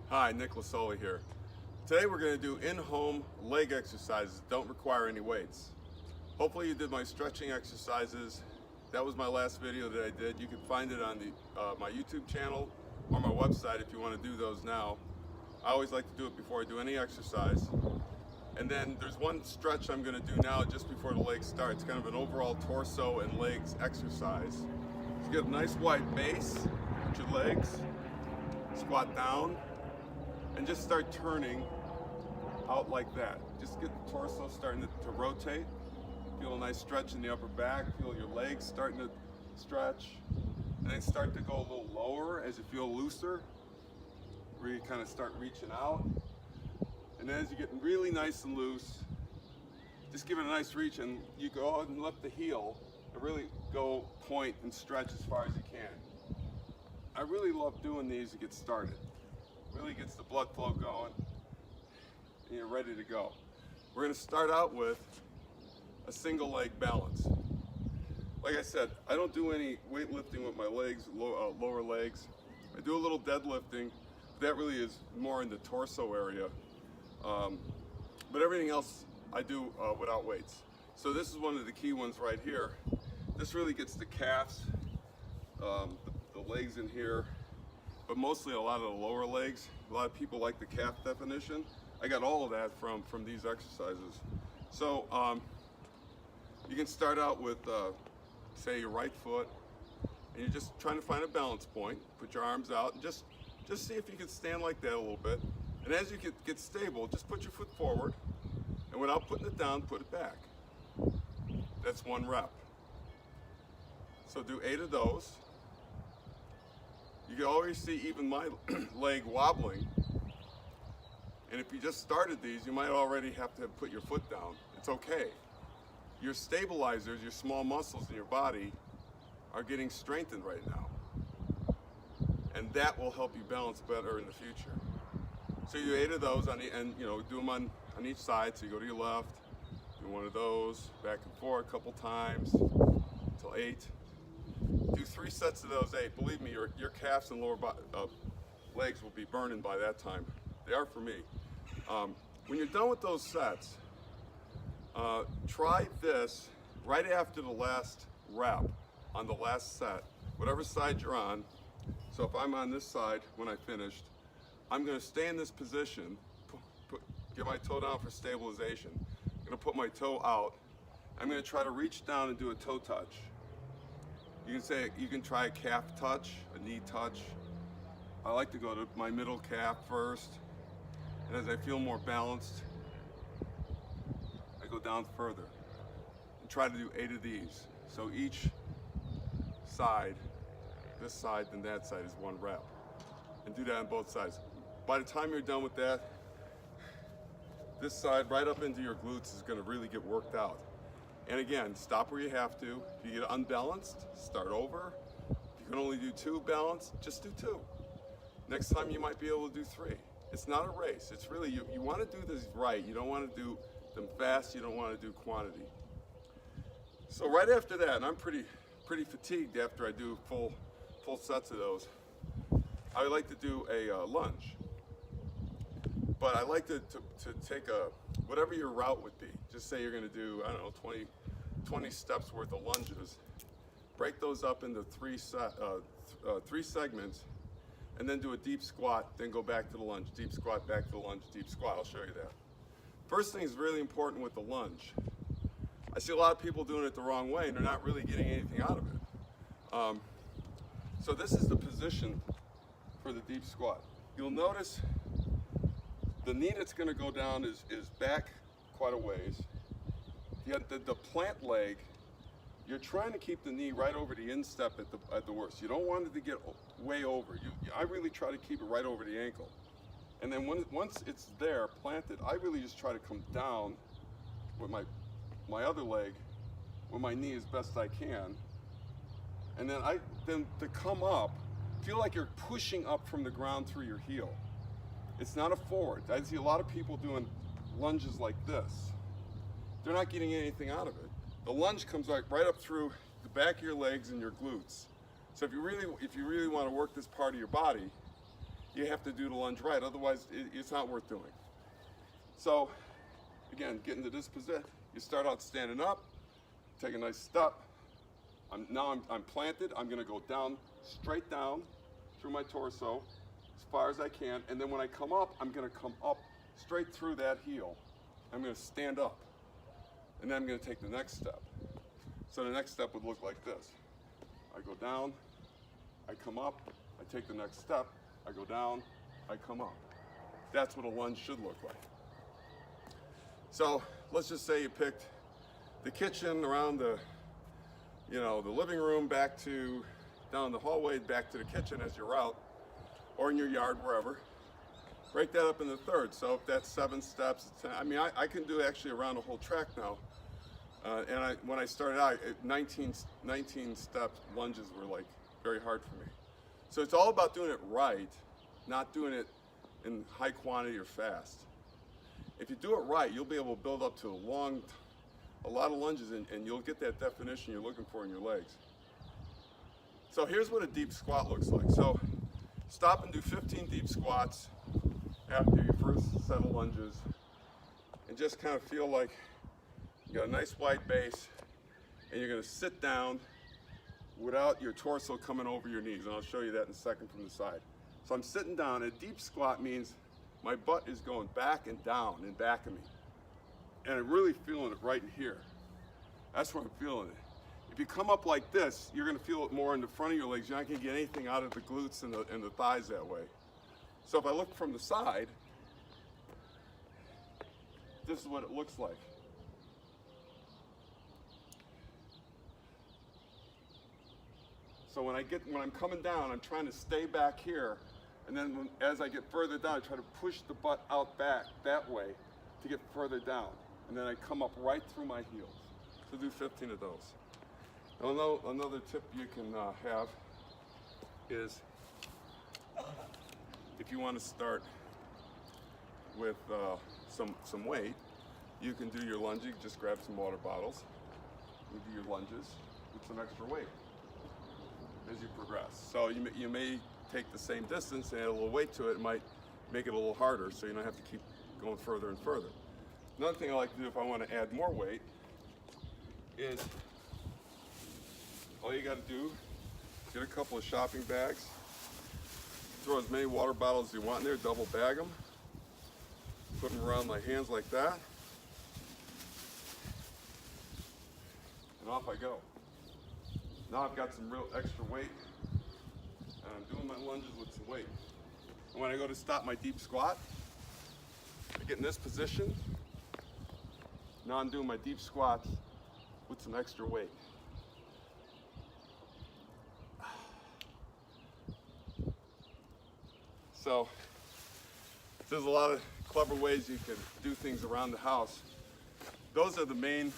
Hi, Nick Losole here. Today we're going to do in-home leg exercises that don't require any weights. Hopefully you did my stretching exercises. That was my last video that I did. You can find it on my YouTube channel or my website if you want to do those now. I always like to do it before I do any exercise. And then there's one stretch I'm going to do now just before the legs start. It's kind of an overall torso and legs exercise. So get a nice wide base with your legs, squat down, and just start turning out like that. Just get the torso starting to rotate. Feel a nice stretch in the upper back. Feel your legs starting to stretch. And then start to go a little lower as you feel looser. Really kind of start reaching out. And then as you get really nice and loose, just give it a nice reach and you go out and lift the heel and really go point and stretch as far as you can. I really love doing these to get started. Really gets the blood flow going and you're ready to go. We're going to start out with a single leg balance. Like I said, I don't do any weightlifting with my legs, lower legs. I do a little deadlifting, but that really is more in the torso area. But everything else I do without weights. So this is one of the key ones right here. This really gets the calves, the legs in here, but mostly a lot of the lower legs. A lot of people like the calf definition. I got all of that from these exercises. So you can start out with, say, your right foot, and you're just trying to find a balance point. Put your arms out and just see if you can stand like that a little bit. And as you get stable, just put your foot forward, and without putting it down, put it back. That's one rep. So do 8 of those. You can always see even my leg wobbling. And if you just started these, you might already have to put your foot down. It's okay. Your stabilizers, your small muscles in your body are getting strengthened right now. And that will help you balance better in the future. So you do 8 of those and do them on each side. So you go to your left, do one of those, back and forth a couple times until 8. Do 3 sets of those 8. Believe me, your calves and lower legs will be burning by that time. They are for me. When you're done with those sets, try this right after the last rep on the last set, whatever side you're on. So if I'm on this side when I finished, I'm going to stay in this position, get my toe down for stabilization. I'm going to put my toe out. I'm going to try to reach down and do a toe touch. You can try a calf touch, a knee touch. I like to go to my middle calf first, and as I feel more balanced, I go down further and try to do 8 of these. So each side, this side and that side, is 1 rep, and do that on both sides. By the time you're done with that, this side right up into your glutes is going to really get worked out. And again, stop where you have to. If you get unbalanced, start over. If you can only do 2 balanced, just do 2. Next time you might be able to do 3. It's not a race. It's really, you want to do this right. You don't want to do them fast. You don't want to do quantity. So right after that, and I'm pretty fatigued after I do full sets of those, I would like to do a lunge. But I like to take whatever your route would be. Just say you're going to do, I don't know, 20 steps worth of lunges. Break those up into 3 segments, and then do a deep squat, then go back to the lunge. Deep squat, back to the lunge, deep squat. I'll show you that. First thing is really important with the lunge. I see a lot of people doing it the wrong way, and they're not really getting anything out of it. So this is the position for the deep squat. You'll notice the knee that's going to go down is back quite a ways. Yet the plant leg, you're trying to keep the knee right over the instep at the worst. You don't want it to get way over. I really try to keep it right over the ankle. And then once it's there, planted, I really just try to come down with my other leg, with my knee as best I can. And then to come up, feel like you're pushing up from the ground through your heel. It's not a forward. I see a lot of people doing lunges like this. They're not getting anything out of it. The lunge comes right up through the back of your legs and your glutes. So if you really want to work this part of your body, you have to do the lunge right, otherwise it's not worth doing. So again, get into this position. You start out standing up, take a nice step. Now I'm planted. I'm going to go down, straight down through my torso as far as I can, and then when I come up, I'm going to come up straight through that heel. I'm going to stand up, and then I'm going to take the next step. So the next step would look like this. I go down, I come up, I take the next step, I go down, I come up. That's what a lunge should look like. So let's just say you picked the kitchen around the, the living room back to down the hallway back to the kitchen as your route, or in your yard, wherever. Break that up into thirds. So if that's 7 steps, I can do actually around a whole track now. When I started out, 19 step lunges were like very hard for me. So it's all about doing it right, not doing it in high quantity or fast. If you do it right, you'll be able to build up to a lot of lunges, and you'll get that definition you're looking for in your legs. So here's what a deep squat looks like. So stop and do 15 deep squats after your first set of lunges, and just kind of feel like you got a nice wide base, and you're going to sit down without your torso coming over your knees, and I'll show you that in a second from the side. So I'm sitting down. A deep squat means my butt is going back and down in back of me, and I'm really feeling it right in here. That's where I'm feeling it. If you come up like this, you're going to feel it more in the front of your legs. You're not going to get anything out of the glutes and the thighs that way. So if I look from the side, this is what it looks like. So when I'm coming down, I'm trying to stay back here, and then as I get further down, I try to push the butt out back that way to get further down, and then I come up right through my heels. So do 15 of those. Now, another tip you can have is, if you want to start with some weight, you can do your lunging. Just grab some water bottles and do your lunges with some extra weight as you progress. So you may take the same distance and add a little weight to it. It might make it a little harder, so you don't have to keep going further and further. Another thing I like to do if I want to add more weight is, all you got to do, get a couple of shopping bags, throw as many water bottles as you want in there, double bag them, put them around my hands like that, and off I go. Now I've got some real extra weight, and I'm doing my lunges with some weight. And when I go to stop my deep squat, I get in this position. Now I'm doing my deep squats with some extra weight. So there's a lot of clever ways you can do things around the house. Those are the main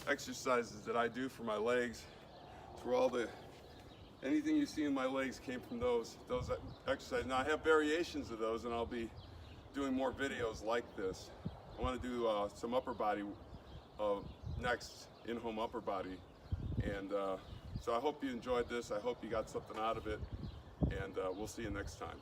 exercises that I do for my legs. Anything you see in my legs came from those exercises. Now I have variations of those, and I'll be doing more videos like this. I want to do some upper body next, in-home upper body. And so I hope you enjoyed this. I hope you got something out of it, and we'll see you next time.